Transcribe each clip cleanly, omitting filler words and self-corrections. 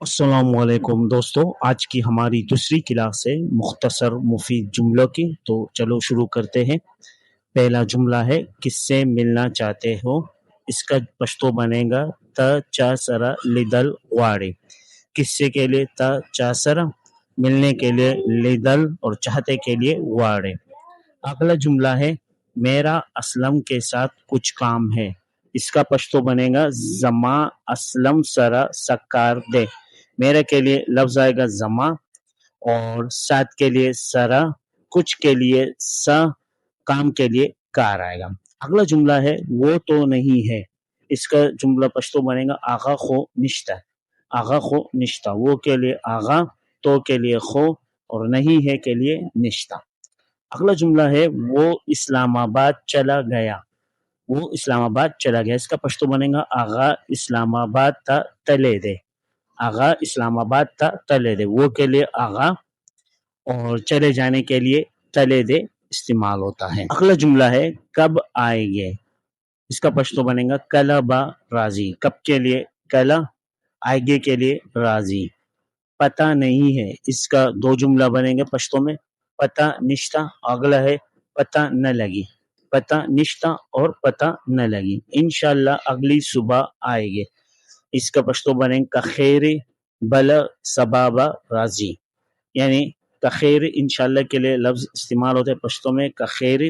अस्सलाम वालेकुम दोस्तों, आज की हमारी दूसरी क्लास है मुख्तसर मुफीद जुमलों की। तो चलो शुरू करते हैं। पहला जुमला है किससे मिलना चाहते हो। इसका पश्तो बनेगा त चा सरा लिदल वाड़े। किस्से के लिए त चा सरा, मिलने के लिए लिदल और चाहते के लिए वाड़े। अगला जुमला है मेरा असलम के साथ कुछ काम है। इसका पश्तो बनेगा जमा असलम सरा सकार दे। मेरे के लिए लफ्ज आएगा जमा और साथ के लिए सरा, कुछ के लिए सा, काम के लिए कार आएगा। अगला जुमला है वो तो नहीं है। इसका जुमला पश्तो बनेगा आगा खो निश्ता। आगा खो निश्ता, वो के लिए आगा, तो के लिए खो और नहीं है के लिए निश्ता। अगला जुमला है वो इस्लामाबाद चला गया। वो इस्लामाबाद चला गया। इसका पश्तो बनेगा आगा इस्लामाबाद था तले दे। आगा इस्लामाबाद था तले दे, वो के लिए आगा और चले जाने के लिए तले दे इस्तेमाल होता है। अगला जुमला है कब आएंगे। इसका पश्तो बनेगा कला बा राजी। कब के लिए कला, आएगे के लिए राजी। पता नहीं है। इसका दो जुमला बनेंगे पश्तो में, पता निश्ता। अगला है पता न लगी। पता निश्ता और पता न लगी। इंशाल्लाह अगली सुबह आएंगे। इसका पश्तो बनेगा खैर बला सबाबा राजी। यानी खैर इंशाल्लाह के लिए लफ्ज इस्तेमाल होते हैं पश्तो में खैर,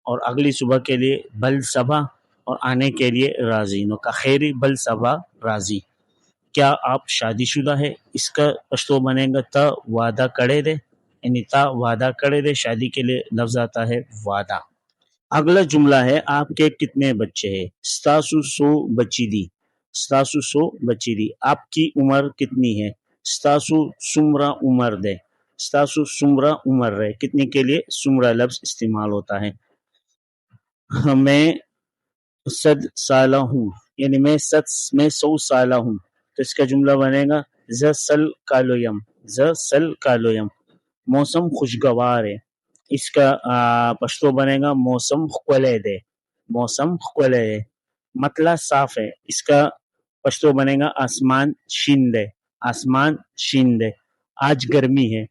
और अगली सुबह के लिए बल सबा और आने के लिए राजी। नो खैर बल सबा राजी। क्या आप शादीशुदा है। इसका पश्तो बनेगा त वादा करे दे। यानी ता वादा करे दे, शादी के लिए लफ्ज आता है वादा। अगला जुमला है आपके कितने बच्चे हैं। स्तासु सो बच्ची दी। स्तासु सो बच्ची दी। आपकी उम्र कितनी है। स्तासु सुमरा उम्र दे। स्तासु सुमरा उम्र रहे, कितने के लिए सुमरा लफ्ज इस्तेमाल होता है। मैं सद साला हूँ, यानी मैं 100 साला हूँ। तो इसका जुमला बनेगा ज सल कालोयम। ज सल कालोयम। मौसम खुशगवार है। इसका पश्तो बनेगा मौसम खुले दे। मौसम खुले है। मतला साफ है। इसका पश्तो बनेगा आसमान शिंदे। आसमान शिंदे। आज गर्मी है।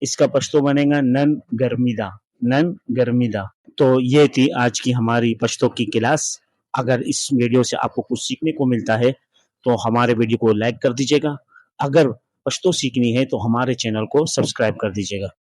इसका पश्तो बनेगा नन गर्मीदा। नन गर्मीदा। तो ये थी आज की हमारी पश्तो की क्लास। अगर इस वीडियो से आपको कुछ सीखने को मिलता है तो हमारे वीडियो को लाइक कर दीजिएगा। अगर पश्तो सीखनी है तो हमारे चैनल को सब्सक्राइब कर दीजिएगा।